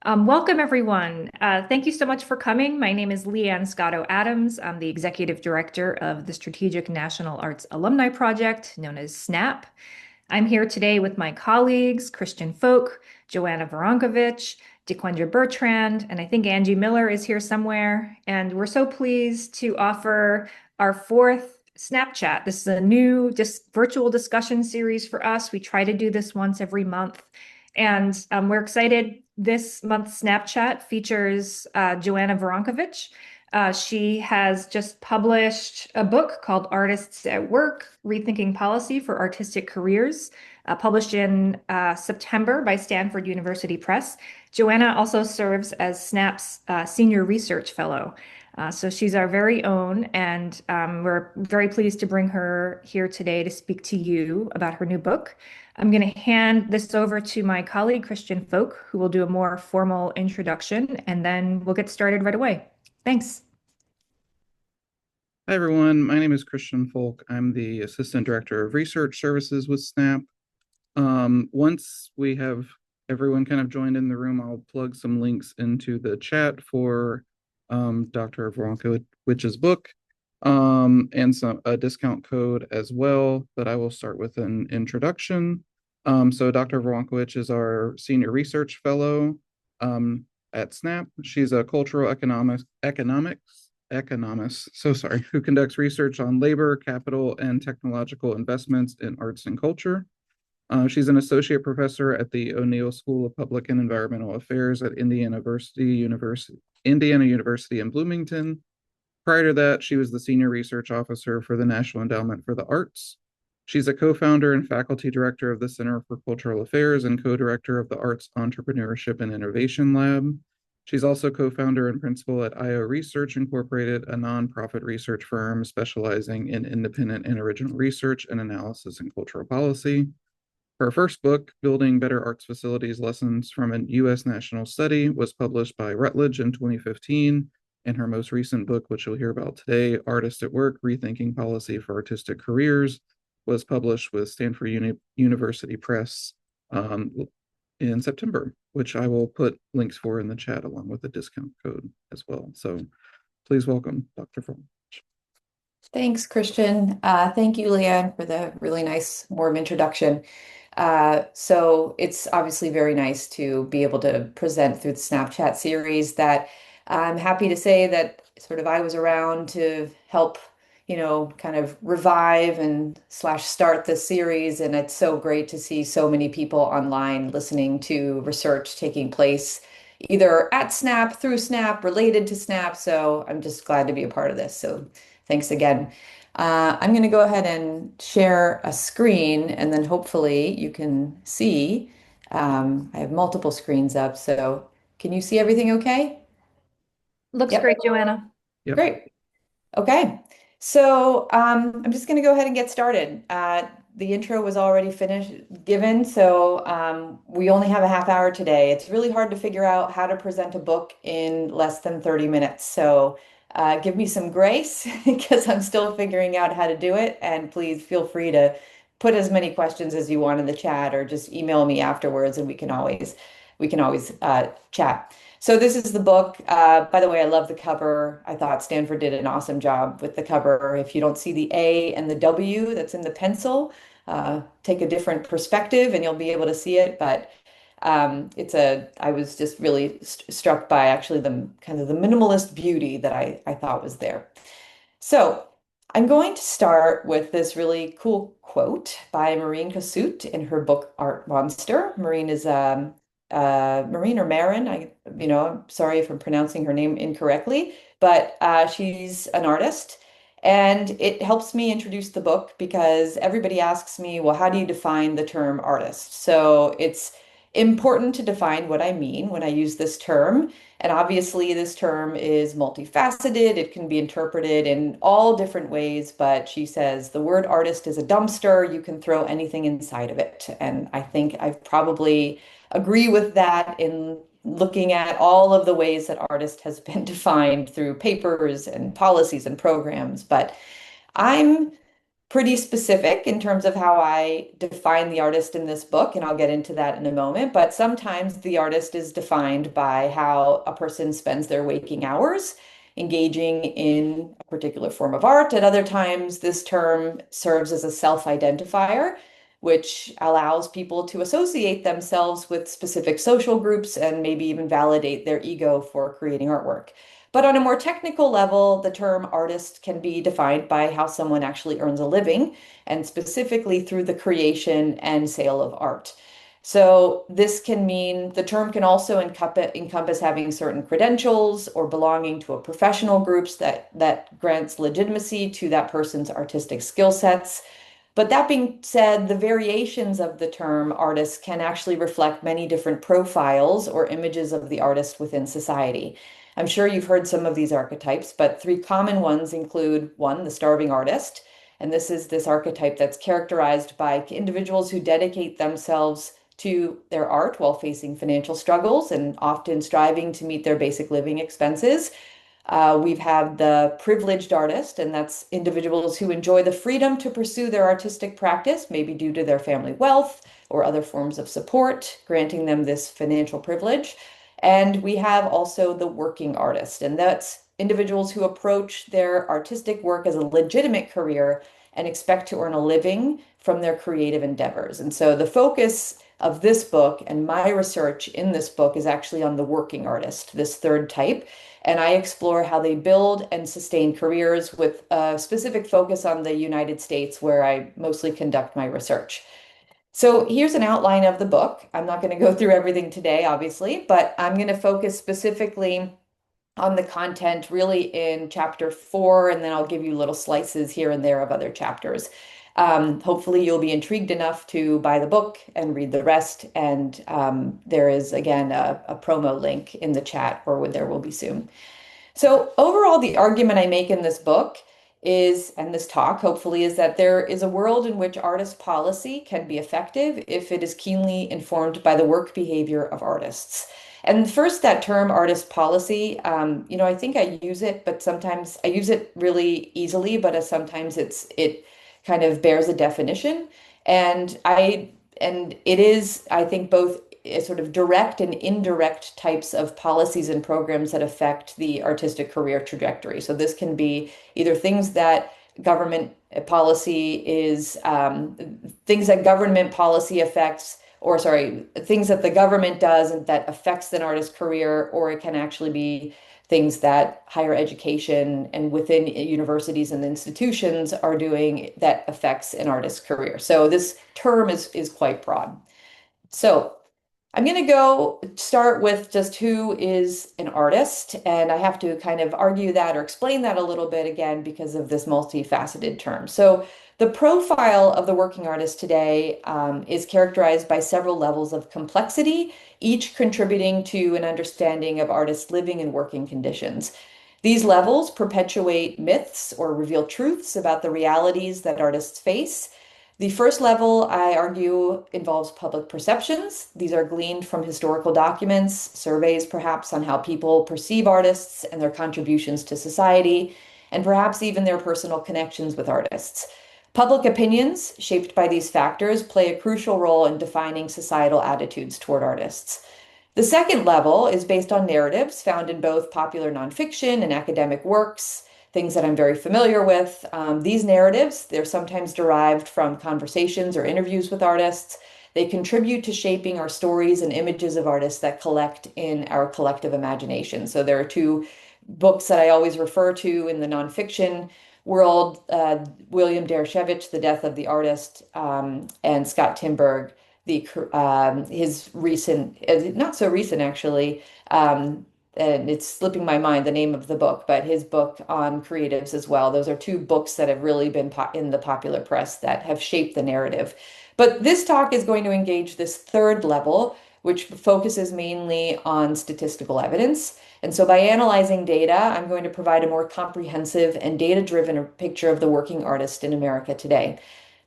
Welcome, everyone. Thank you so much for coming. My name is Leanne Scotto Adams. I'm the Executive Director of the Strategic National Arts Alumni Project, known as SNAAP. I'm here today with my colleagues, Christian Folk, Joanna Woronkowicz, DeQuandra Bertrand, and I think Angie Miller is here somewhere. And we're so pleased to offer our fourth SNAAPChat. This is a new virtual discussion series for us. We try to do this once every month. And we're excited. This month's SNAAPChat features Joanna Woronkowicz. She has just published a book called Artists at Work, Rethinking Policy for Artistic Careers, published in September by Stanford University Press. Joanna also serves as SNAAP's Senior Research Fellow. So she's our very own, and we're very pleased to bring her here today to speak to you about her new book. I'm going to hand this over to my colleague, Christian Folk, who will do a more formal introduction, and then we'll get started right away. Thanks. Hi, everyone. My name is Christian Folk. I'm the Assistant Director of Research Services with SNAAP. Once we have everyone kind of joined in the room, I'll plug some links into the chat for Dr. Woronkowicz's book and a discount code as well. But I will start with an introduction. So Dr. Woronkowicz is our Senior Research Fellow at SNAAP. She's a cultural economist, who conducts research on labor, capital, and technological investments in arts and culture. She's an associate professor at the O'Neill School of Public and Environmental Affairs at Indiana University in Bloomington. Prior to that, she was the senior research officer for the National Endowment for the Arts. She's a co-founder and faculty director of the Center for Cultural Affairs and co-director of the Arts Entrepreneurship and Innovation Lab. She's also co-founder and principal at IO Research Incorporated, a nonprofit research firm specializing in independent and original research and analysis in cultural policy. Her first book, Building Better Arts Facilities: Lessons from a U.S. National Study, was published by Routledge in 2015, and her most recent book, which you'll hear about today, Artists at Work, Rethinking Policy for Artistic Careers, was published with Stanford University Press in September, which I will put links for in the chat along with the discount code as well. So please welcome Dr. Fromm. Thanks, Christian. Thank you, Leanne, for the really nice warm introduction. So it's obviously very nice to be able to present through the SNAAPChat series. That I'm happy to say that sort of I was around to help, kind of revive and slash start this series. And it's so great to see so many people online listening to research taking place either at SNAAP, through SNAAP, related to SNAAP. So I'm just glad to be a part of this. So thanks again. I'm going to go ahead and share a screen, and then hopefully you can see. I have multiple screens up, so can you see everything okay? Looks Yep. great, Joanna. Yep. Great. Okay. So I'm just going to go ahead and get started. The intro was already given, so we only have a half hour today. It's really hard to figure out how to present a book in less than 30 minutes. So give me some grace because I'm still figuring out how to do it. And please feel free to put as many questions as you want in the chat, or just email me afterwards, and we can always chat. So this is the book. By the way, I love the cover. I thought Stanford did an awesome job with the cover. If you don't see the A and the W that's in the pencil, take a different perspective and you'll be able to see it. But I was just really struck by actually the kind of the minimalist beauty that I thought was there. So I'm going to start with this really cool quote by Maureen Kossuth in her book Art Monster. Maureen is Maureen or Marin. I'm sorry if I'm pronouncing her name incorrectly, but she's an artist. And it helps me introduce the book because everybody asks me, well, how do you define the term artist? So it's important to define what I mean when I use this term. And obviously, this term is multifaceted. It can be interpreted in all different ways. But she says the word artist is a dumpster. You can throw anything inside of it. And I think I've probably agree with that in looking at all of the ways that artist has been defined through papers and policies and programs. But I'm pretty specific in terms of how I define the artist in this book, and I'll get into that in a moment. But sometimes the artist is defined by how a person spends their waking hours engaging in a particular form of art. At other times, this term serves as a self-identifier, which allows people to associate themselves with specific social groups and maybe even validate their ego for creating artwork. But on a more technical level, the term artist can be defined by how someone actually earns a living, and specifically through the creation and sale of art. So this can mean the term can also encompass having certain credentials or belonging to a professional groups that grants legitimacy to that person's artistic skill sets. But that being said, the variations of the term artist can actually reflect many different profiles or images of the artist within society. I'm sure you've heard some of these archetypes, but three common ones include one, the starving artist. And this is this archetype that's characterized by individuals who dedicate themselves to their art while facing financial struggles and often striving to meet their basic living expenses. We've had the privileged artist, and that's individuals who enjoy the freedom to pursue their artistic practice, maybe due to their family wealth or other forms of support, granting them this financial privilege. And we have also the working artist, and that's individuals who approach their artistic work as a legitimate career and expect to earn a living from their creative endeavors. And so the focus of this book and my research in this book is actually on the working artist, this third type. And I explore how they build and sustain careers with a specific focus on the United States, where I mostly conduct my research. So here's an outline of the book. I'm not going to go through everything today, obviously, but I'm going to focus specifically on the content really in chapter 4, and then I'll give you little slices here and there of other chapters. Hopefully you'll be intrigued enough to buy the book and read the rest. And there is, again, a promo link in the chat, or there will be soon. So overall, the argument I make in this book is, and this talk hopefully, is that there is a world in which artist policy can be effective if it is keenly informed by the work behavior of artists. And first, that term artist policy, I think I use it, but sometimes I use it really easily, but sometimes it kind of bears a definition. And it is, I think, both sort of direct and indirect types of policies and programs that affect the artistic career trajectory. So this can be either things that government policy is, things that government policy affects, or sorry, things that the government does and that affects an artist's career, or it can actually be things that higher education and within universities and institutions are doing that affects an artist's career. So this term is quite broad. So I'm going to go start with just who is an artist, and I have to kind of argue that or explain that a little bit again because of this multifaceted term. So the profile of the working artist today is characterized by several levels of complexity, each contributing to an understanding of artists' living and working conditions. These levels perpetuate myths or reveal truths about the realities that artists face. The first level, I argue, involves public perceptions. These are gleaned from historical documents, surveys perhaps on how people perceive artists and their contributions to society, and perhaps even their personal connections with artists. Public opinions, shaped by these factors, play a crucial role in defining societal attitudes toward artists. The second level is based on narratives found in both popular nonfiction and academic works, things that I'm very familiar with. These narratives, they're sometimes derived from conversations or interviews with artists. They contribute to shaping our stories and images of artists that collect in our collective imagination. So there are two books that I always refer to in the nonfiction world, William Dershowitz, The Death of the Artist, and Scott Timberg, his recent, not so recent actually, and it's slipping my mind the name of the book, but his book on creatives as well. Those are two books that have really been in the popular press that have shaped the narrative. But this talk is going to engage this third level, which focuses mainly on statistical evidence. And so by analyzing data, I'm going to provide a more comprehensive and data-driven picture of the working artist in America today.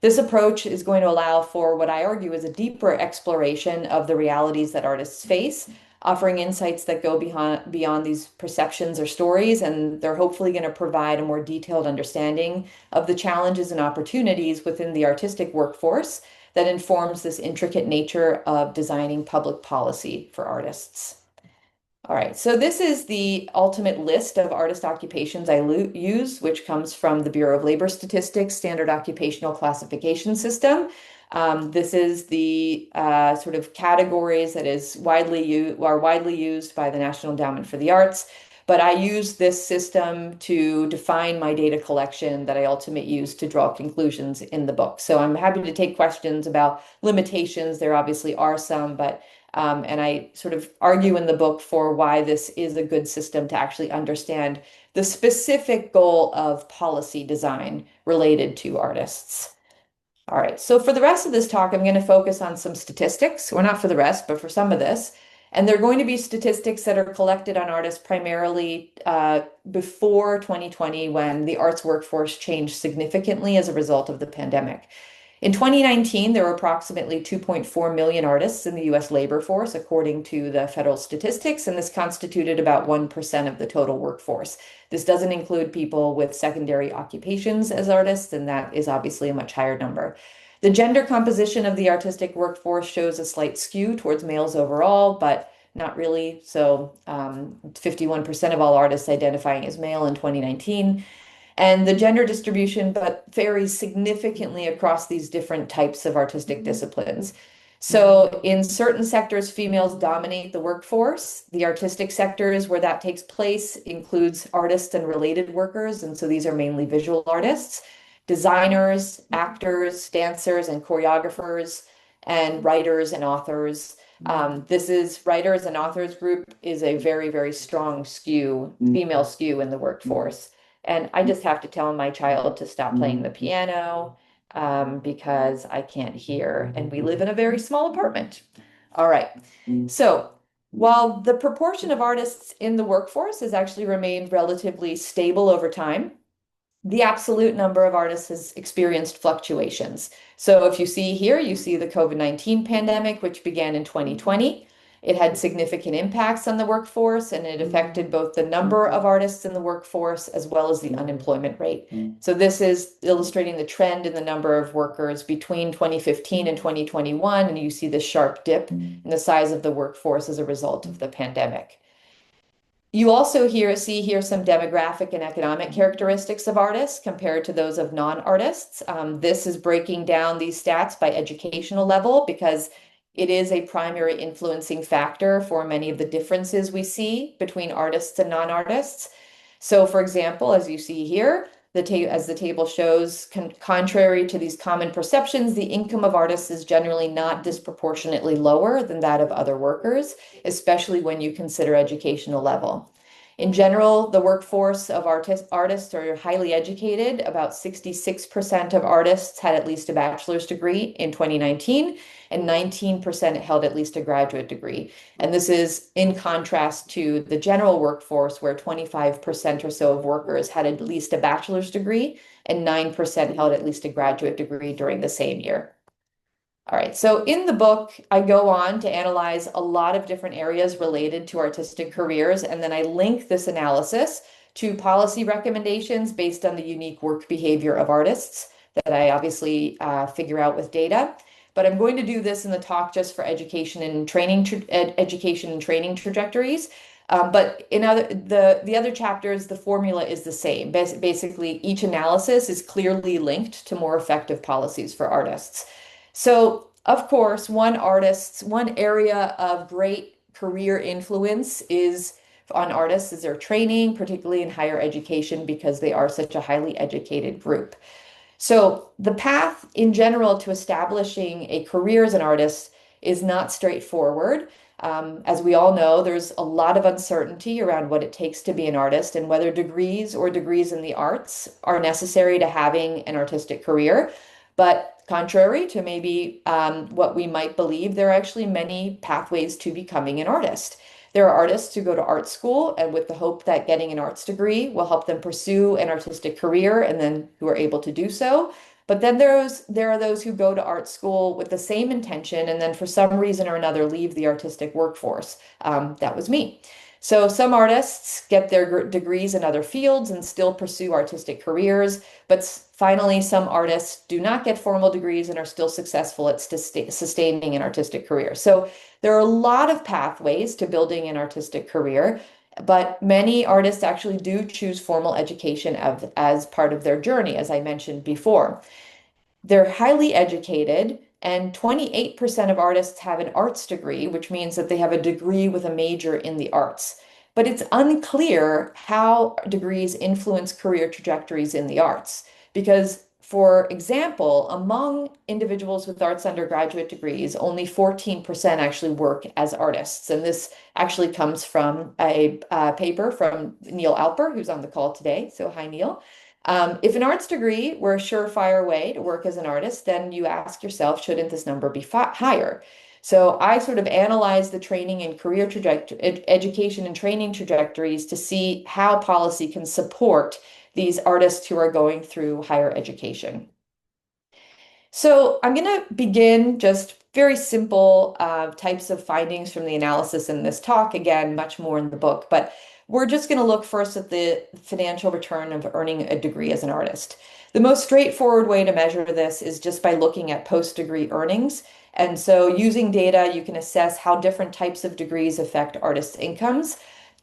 This approach is going to allow for what I argue is a deeper exploration of the realities that artists face, offering insights that go beyond these perceptions or stories, and they're hopefully going to provide a more detailed understanding of the challenges and opportunities within the artistic workforce that informs this intricate nature of designing public policy for artists. All right, so this is the ultimate list of artist occupations I use, which comes from the Bureau of Labor Statistics Standard Occupational Classification System. This is the sort of categories that are widely used by the National Endowment for the Arts. But I use this system to define my data collection that I ultimately use to draw conclusions in the book. So I'm happy to take questions about limitations. There obviously are some, but and I sort of argue in the book for why this is a good system to actually understand the specific goal of policy design related to artists. All right, so for the rest of this talk, I'm going to focus on some statistics, or not for the rest, but for some of this. And they're going to be statistics that are collected on artists primarily before 2020, when the arts workforce changed significantly as a result of the pandemic. In 2019, there were approximately 2.4 million artists in the US labor force, according to the federal statistics, and this constituted about 1% of the total workforce. This doesn't include people with secondary occupations as artists, and that is obviously a much higher number. The gender composition of the artistic workforce shows a slight skew towards males overall, but not really. So 51% of all artists identifying as male in 2019. And the gender distribution but varies significantly across these different types of artistic disciplines. So in certain sectors, females dominate the workforce. The artistic sectors where that takes place includes artists and related workers, and so these are mainly visual artists, designers, actors, dancers, and choreographers, and writers and authors. This is writers and authors group is a very, very strong skew, female skew in the workforce. And I just have to tell my child to stop playing the piano because I can't hear, and we live in a very small apartment. All right. So while the proportion of artists in the workforce has actually remained relatively stable over time, the absolute number of artists has experienced fluctuations. So if you see here, you see the COVID-19 pandemic, which began in 2020. It had significant impacts on the workforce, and it affected both the number of artists in the workforce as well as the unemployment rate. So this is illustrating the trend in the number of workers between 2015 and 2021, and you see the sharp dip in the size of the workforce as a result of the pandemic. You also see here some demographic and economic characteristics of artists compared to those of non-artists. This is breaking down these stats by educational level because it is a primary influencing factor for many of the differences we see between artists and non-artists. So for example, as you see here, as the table shows, contrary to these common perceptions, the income of artists is generally not disproportionately lower than that of other workers, especially when you consider educational level. In general, the workforce of artists are highly educated. About 66% of artists had at least a bachelor's degree in 2019, and 19% held at least a graduate degree. And this is in contrast to the general workforce, where 25% or so of workers had at least a bachelor's degree, and 9% held at least a graduate degree during the same year. All right, so in the book, I go on to analyze a lot of different areas related to artistic careers, and then I link this analysis to policy recommendations based on the unique work behavior of artists that I obviously figure out with data. But I'm going to do this in the talk just for education and training trajectories. But in the other chapters, the formula is the same. Basically, each analysis is clearly linked to more effective policies for artists. So, of course, one area of great career influence on artists is their training, particularly in higher education, because they are such a highly educated group. So the path in general to establishing a career as an artist is not straightforward. As we all know, there's a lot of uncertainty around what it takes to be an artist and whether degrees in the arts are necessary to having an artistic career. But contrary to maybe what we might believe, there are actually many pathways to becoming an artist. There are artists who go to art school and with the hope that getting an arts degree will help them pursue an artistic career and then who are able to do so. But then there are those who go to art school with the same intention and then for some reason or another leave the artistic workforce. That was me. So some artists get their degrees in other fields and still pursue artistic careers, but finally some artists do not get formal degrees and are still successful at sustaining an artistic career. So there are a lot of pathways to building an artistic career, but many artists actually do choose formal education as part of their journey, as I mentioned before. They're highly educated, and 28% of artists have an arts degree, which means that they have a degree with a major in the arts. But it's unclear how degrees influence career trajectories in the arts. Because, for example, among individuals with arts undergraduate degrees, only 14% actually work as artists. And this actually comes from a paper from Neil Alper, who's on the call today. So, hi, Neil. If an arts degree were a surefire way to work as an artist, then you ask yourself, shouldn't this number be higher? So I sort of analyzed the training and career trajectory, education and training trajectories to see how policy can support these artists who are going through higher education. So I'm going to begin just very simple types of findings from the analysis in this talk. Again, much more in the book, but we're just going to look first at the financial return of earning a degree as an artist. The most straightforward way to measure this is just by looking at post-degree earnings. And so using data, you can assess how different types of degrees affect artists' incomes.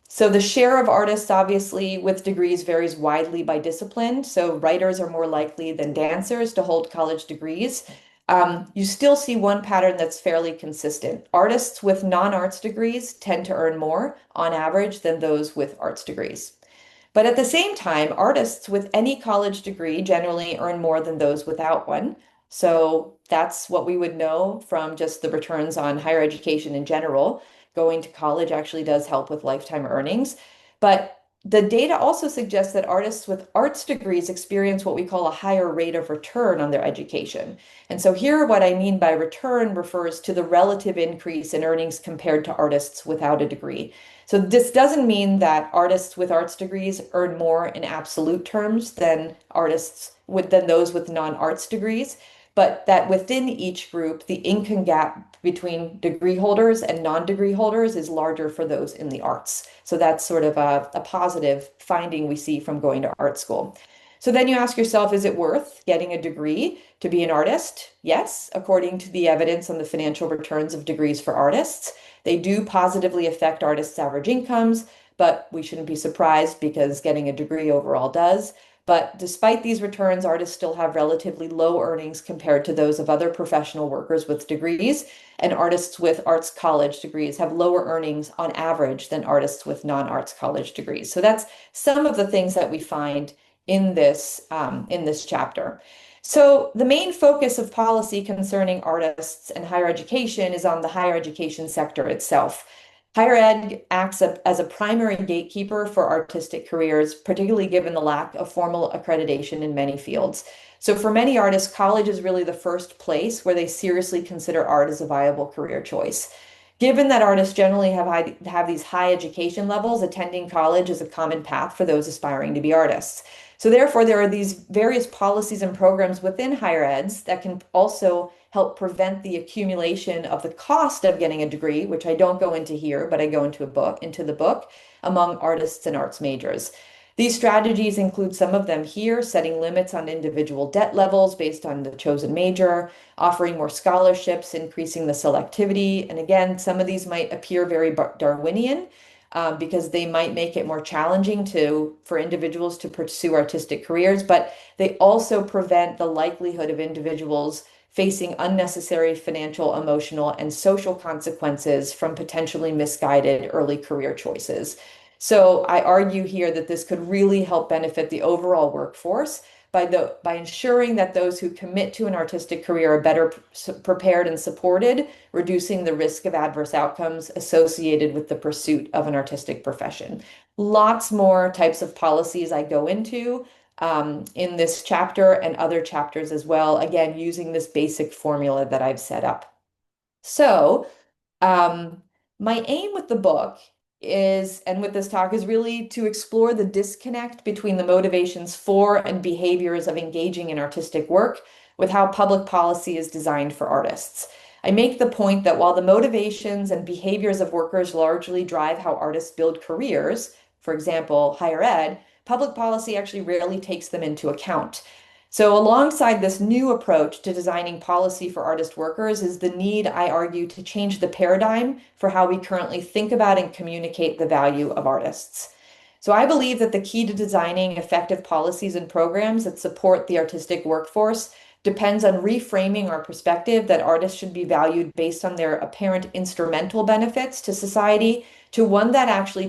So the share of artists, obviously, with degrees varies widely by discipline. So writers are more likely than dancers to hold college degrees. You still see one pattern that's fairly consistent. Artists with non-arts degrees tend to earn more on average than those with arts degrees. But at the same time, artists with any college degree generally earn more than those without one. So that's what we would know from just the returns on higher education in general. Going to college actually does help with lifetime earnings. But the data also suggests that artists with arts degrees experience what we call a higher rate of return on their education. And so here, what I mean by return refers to the relative increase in earnings compared to artists without a degree. So this doesn't mean that artists with arts degrees earn more in absolute terms than those with non-arts degrees, but that within each group, the income gap between degree holders and non-degree holders is larger for those in the arts. So that's sort of a positive finding we see from going to art school. So then you ask yourself, is it worth getting a degree to be an artist? Yes, according to the evidence on the financial returns of degrees for artists. They do positively affect artists' average incomes, but we shouldn't be surprised because getting a degree overall does. But despite these returns, artists still have relatively low earnings compared to those of other professional workers with degrees, and artists with arts college degrees have lower earnings on average than artists with non-arts college degrees. So that's some of the things that we find in this chapter. So the main focus of policy concerning artists and higher education is on the higher education sector itself. Higher ed acts as a primary gatekeeper for artistic careers, particularly given the lack of formal accreditation in many fields. So for many artists, college is really the first place where they seriously consider art as a viable career choice. Given that artists generally have these high education levels, attending college is a common path for those aspiring to be artists. So therefore, there are these various policies and programs within higher eds that can also help prevent the accumulation of the cost of getting a degree, which I don't go into here, but I go into the book, among artists and arts majors. These strategies include some of them here, setting limits on individual debt levels based on the chosen major, offering more scholarships, increasing the selectivity. And again, some of these might appear very Darwinian, because they might make it more challenging for individuals to pursue artistic careers, but they also prevent the likelihood of individuals facing unnecessary financial, emotional, and social consequences from potentially misguided early career choices. So I argue here that this could really help benefit the overall workforce by ensuring that those who commit to an artistic career are better prepared and supported, reducing the risk of adverse outcomes associated with the pursuit of an artistic profession. Lots more types of policies I go into in this chapter and other chapters as well, again, using this basic formula that I've set up. So my aim with the book and with this talk, is really to explore the disconnect between the motivations for and behaviors of engaging in artistic work with how public policy is designed for artists. I make the point that while the motivations and behaviors of workers largely drive how artists build careers, for example, higher ed, public policy actually rarely takes them into account. So, alongside this new approach to designing policy for artist workers is the need, I argue, to change the paradigm for how we currently think about and communicate the value of artists. So, I believe that the key to designing effective policies and programs that support the artistic workforce depends on reframing our perspective that artists should be valued based on their apparent instrumental benefits to society to one that actually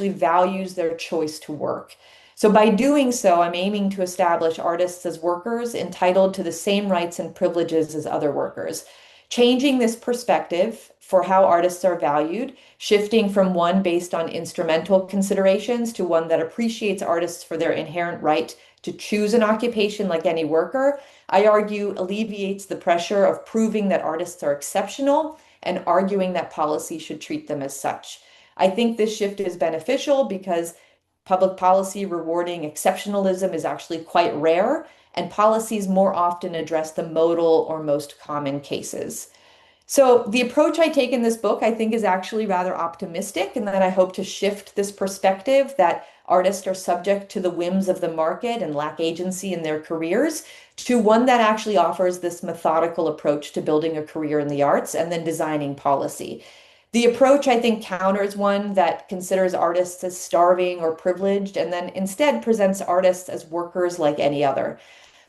values their choice to work. So by doing so, I'm aiming to establish artists as workers entitled to the same rights and privileges as other workers. Changing this perspective for how artists are valued, shifting from one based on instrumental considerations to one that appreciates artists for their inherent right to choose an occupation like any worker, I argue alleviates the pressure of proving that artists are exceptional and arguing that policy should treat them as such. I think this shift is beneficial because public policy rewarding exceptionalism is actually quite rare, and policies more often address the modal or most common cases. So the approach I take in this book, I think, is actually rather optimistic in that I hope to shift this perspective that artists are subject to the whims of the market and lack agency in their careers to one that actually offers this methodical approach to building a career in the arts and then designing policy. The approach, I think, counters one that considers artists as starving or privileged and then instead presents artists as workers like any other.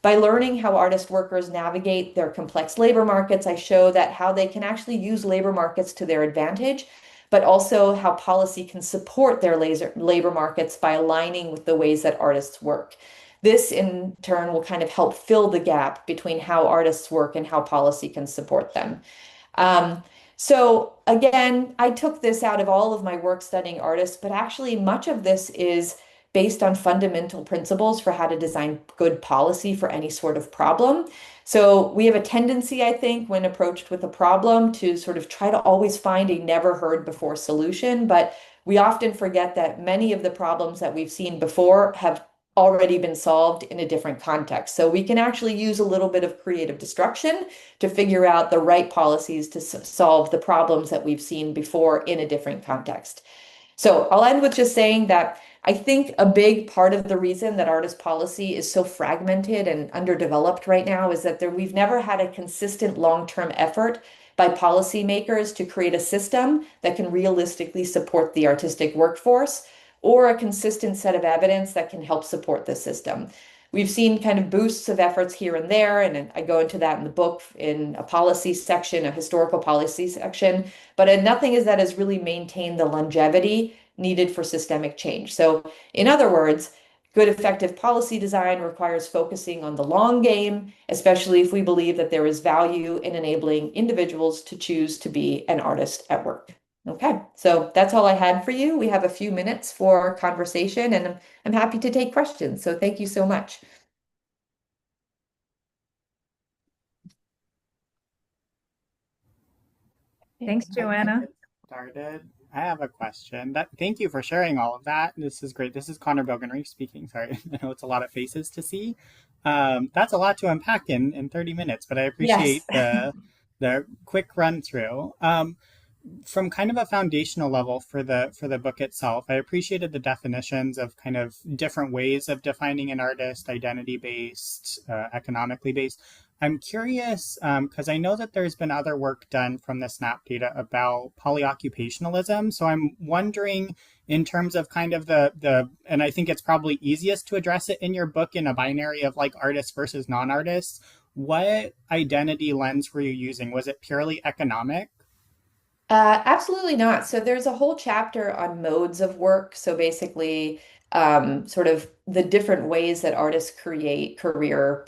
By learning how artist workers navigate their complex labor markets, I show that how they can actually use labor markets to their advantage, but also how policy can support their labor markets by aligning with the ways that artists work. This, in turn, will kind of help fill the gap between how artists work and how policy can support them. So again, I took this out of all of my work studying artists, but actually much of this is based on fundamental principles for how to design good policy for any sort of problem. So we have a tendency, I think, when approached with a problem to sort of try to always find a never heard before solution, but we often forget that many of the problems that we've seen before have already been solved in a different context. So we can actually use a little bit of creative destruction to figure out the right policies to solve the problems that we've seen before in a different context. So I'll end with just saying that I think a big part of the reason that artist policy is so fragmented and underdeveloped right now is that we've never had a consistent long-term effort by policymakers to create a system that can realistically support the artistic workforce or a consistent set of evidence that can help support the system. We've seen kind of boosts of efforts here and there, and I go into that in the book in a policy section, a historical policy section, but nothing is that has really maintained the longevity needed for systemic change. So in other words, good effective policy design requires focusing on the long game, especially if we believe that there is value in enabling individuals to choose to be an artist at work. Okay, so that's all I had for you. We have a few minutes for conversation, and I'm happy to take questions. So thank you so much. Thanks, Joanna. Started. I have a question. Thank you for sharing all of that. This is great. This is Connor Bogenreich speaking. Sorry, I know it's a lot of faces to see. That's a lot to unpack in 30 minutes, but I appreciate the quick run through. From kind of a foundational level for the book itself, I appreciated the definitions of kind of different ways of defining an artist, identity-based, economically based. I'm curious, because I know that there's been other work done from the SNAAP data about polyoccupationalism. So I'm wondering, in terms of kind of and I think it's probably easiest to address it in your book in a binary of like artists versus non-artists. What identity lens were you using? Was it purely economic? Absolutely not. So there's a whole chapter on modes of work. So basically, sort of the different ways that artists create career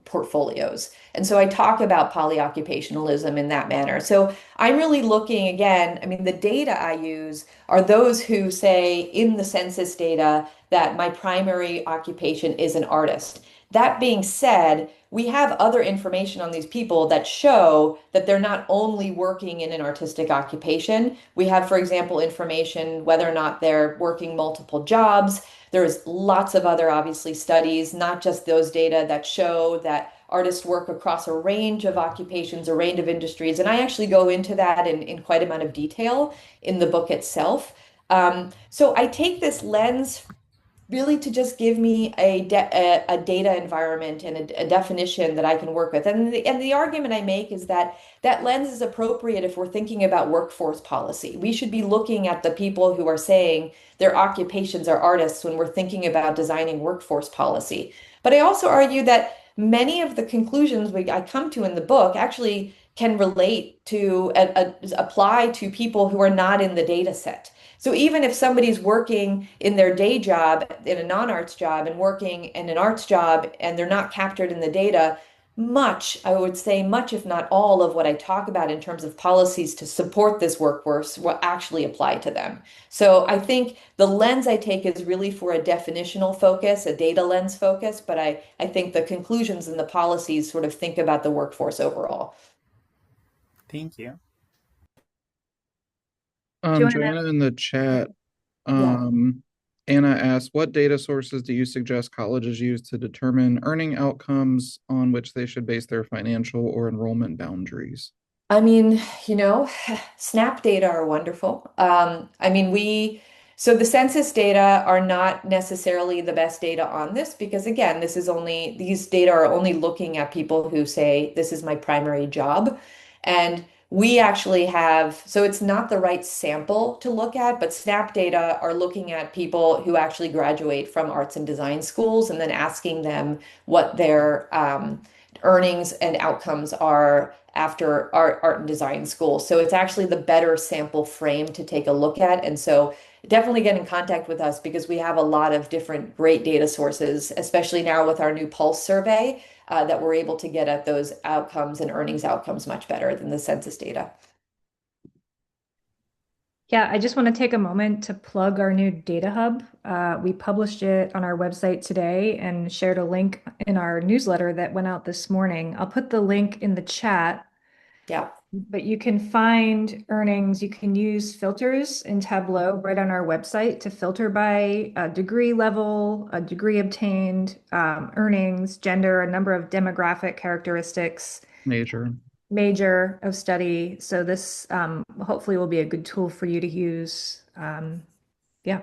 portfolios. And so I talk about polyoccupationalism in that manner. So I'm really looking again, I mean, the data I use are those who say in the census data that my primary occupation is an artist. That being said, we have other information on these people that show that they're not only working in an artistic occupation. We have, for example, information whether or not they're working multiple jobs. There's lots of other, obviously, studies, not just those data that show that artists work across a range of occupations, a range of industries. And I actually go into that in quite a amount of detail in the book itself. So I take this lens really to just give me a data environment and a definition that I can work with. And the argument I make is that that lens is appropriate if we're thinking about workforce policy. We should be looking at the people who are saying their occupations are artists when we're thinking about designing workforce policy. But I also argue that many of the conclusions I come to in the book actually can relate to apply to people who are not in the data set. So even if somebody's working in their day job, in a non-arts job, and working in an arts job, and they're not captured in the data, much, I would say much, if not all of what I talk about in terms of policies to support this workforce will actually apply to them. So I think the lens I take is really for a definitional focus, a data lens focus, but I think the conclusions and the policies sort of think about the workforce overall. Thank you. Joanna, in the chat, Yeah. Anna asked, what data sources do you suggest colleges use to determine earning outcomes on which they should base their financial or enrollment boundaries? I mean, SNAAP data are wonderful. So the census data are not necessarily the best data on this because again, these data are only looking at people who say, this is my primary job. And we actually have, so it's not the right sample to look at, but SNAAP data are looking at people who actually graduate from arts and design schools and then asking them what their earnings and outcomes are after art and design school. So it's actually the better sample frame to take a look at. And so definitely get in contact with us because we have a lot of different great data sources, especially now with our new Pulse survey, that we're able to get at those outcomes and earnings outcomes much better than the census data. Yeah, I just want to take a moment to plug our new data hub. We published it on our website today and shared a link in our newsletter that went out this morning. I'll put the link in the chat. Yeah. But you can find earnings. You can use filters in Tableau right on our website to filter by degree level, a degree obtained, earnings, gender, a number of demographic characteristics. Major of study. So this hopefully will be a good tool for you to use. Yeah.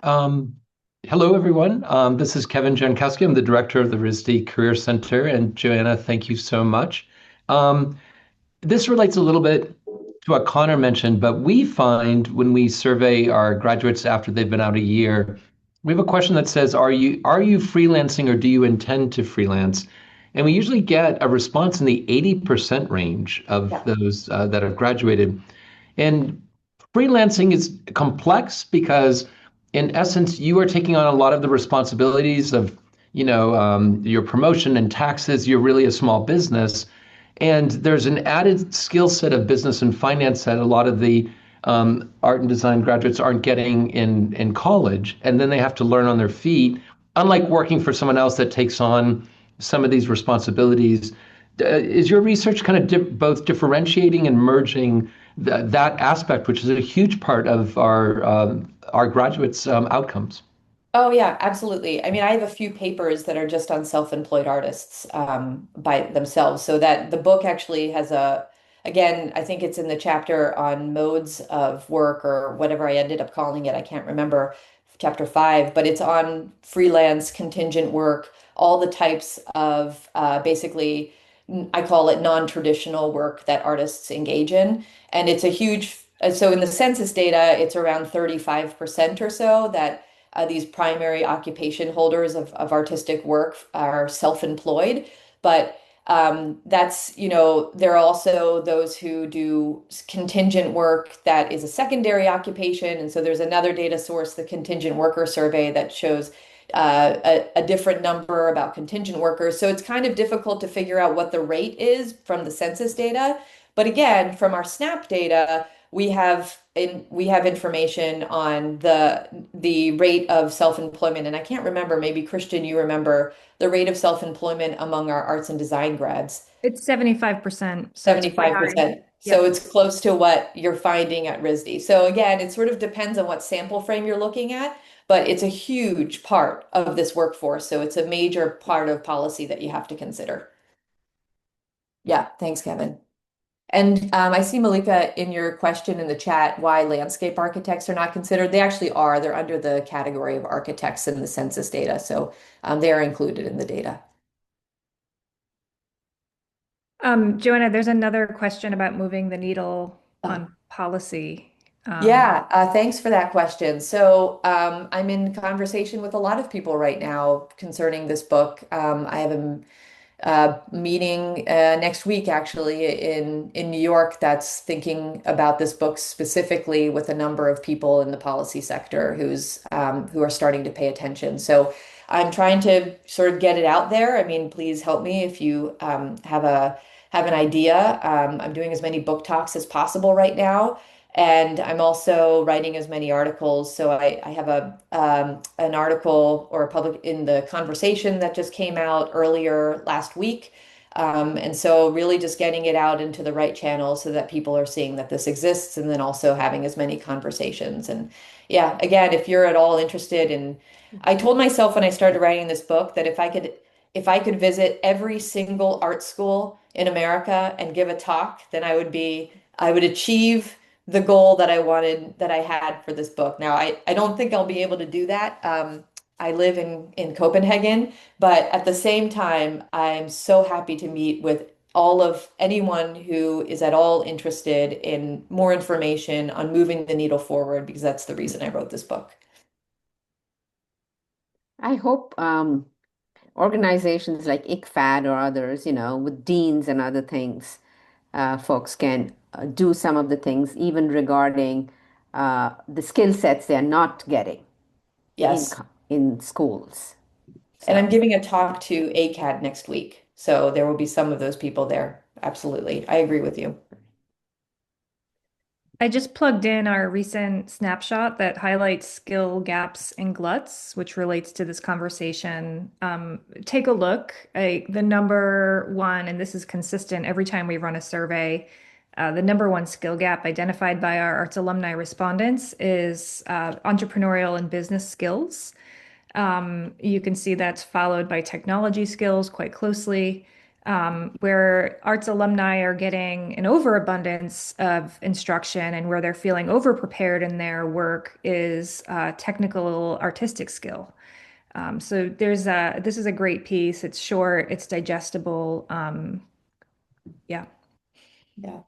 Hello, everyone. This is Kevin Jankowski. I'm the director of the RISD Career Center. And Joanna, thank you so much. This relates a little bit to what Connor mentioned, but we find when we survey our graduates after they've been out a year, we have a question that says, are you freelancing or do you intend to freelance? And we usually get a response in the 80% range of those that have graduated. And freelancing is complex because in essence, you are taking on a lot of the responsibilities of, your promotion and taxes. You're really a small business. And there's an added skill set of business and finance that a lot of the art and design graduates aren't getting in college. And then they have to learn on their feet, unlike working for someone else that takes on some of these responsibilities. Is your research kind of both differentiating and merging that aspect, which is a huge part of our graduates' outcomes? Oh yeah, absolutely. I mean, I have a few papers that are just on self-employed artists by themselves. So that the book actually has again, I think it's in the chapter on modes of work or whatever I ended up calling it. I can't remember, chapter 5, but it's on freelance, contingent work, all the types of basically, I call it non-traditional work that artists engage in. And it's a huge, so in the census data, it's around 35% or so that these primary occupation holders of artistic work are self-employed. But there are also those who do contingent work that is a secondary occupation. And so there's another data source, the contingent worker survey, that shows a different number about contingent workers. So it's kind of difficult to figure out what the rate is from the census data. But again, from our SNAAP data, we have information on the rate of self-employment. And I can't remember, maybe Christian, you remember the rate of self-employment among our arts and design grads. It's 75%, so it's pretty high. 75%. So Yep. it's close to what you're finding at RISD. So again, it sort of depends on what sample frame you're looking at, but it's a huge part of this workforce. So it's a major part of policy that you have to consider. Yeah, thanks, Kevin. And I see, Malika, in your question in the chat, why landscape architects are not considered. They actually are. They're under the category of architects in the census data. So they are included in the data. Joanna, there's another question about moving the needle on policy. Yeah, thanks for that question. So I'm in conversation with a lot of people right now concerning this book. I have a meeting next week actually in New York that's thinking about this book specifically with a number of people in the policy sector who are starting to pay attention. So I'm trying to sort of get it out there. I mean, please help me if you have an idea. I'm doing as many book talks as possible right now. And I'm also writing as many articles. So I have an article or a public in the conversation that just came out earlier last week. And so really just getting it out into the right channels so that people are seeing that this exists and then also having as many conversations. And yeah, again, if you're at all interested in, I told myself when I started writing this book that if I could visit every single art school in America and give a talk, then I would achieve the goal that I wanted, that I had for this book. Now, I don't think I'll be able to do that. I live in Copenhagen, but at the same time, I'm so happy to meet with all of anyone who is at all interested in more information on moving the needle forward, because that's the reason I wrote this book. I hope organizations like ICFAD or others, with deans and other things, folks can do some of the things, even regarding the skill sets they're not getting in Yes. in schools. And I'm So, giving a talk to ACAD next week. So there will be some of those people there. Absolutely. I agree with you. I just plugged in our recent snapshot that highlights skill gaps and gluts, which relates to this conversation. Take a look. The number one, and this is consistent every time we run a survey, the number one skill gap identified by our arts alumni respondents is entrepreneurial and business skills. You can see that's followed by technology skills quite closely, where arts alumni are getting an overabundance of instruction and where they're feeling overprepared in their work is technical artistic skill. So this is a great piece. It's short, it's digestible. Yeah. Yeah.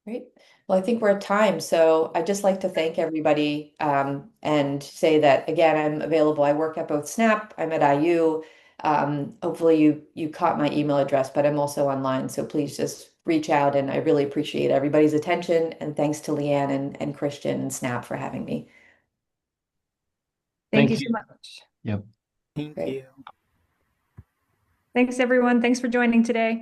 Great. Well, I think we're at time. So I'd just like to thank everybody and say that, again, I'm available. I work at both SNAAP, I'm at IU. Hopefully you caught my email address, but I'm also online. So please just reach out. And I really appreciate everybody's attention. And thanks to Leanne and Christian and SNAAP for having me. Thank Thank you you. so much. Yep. Thank Great. you. Thanks, everyone. Thanks for joining today.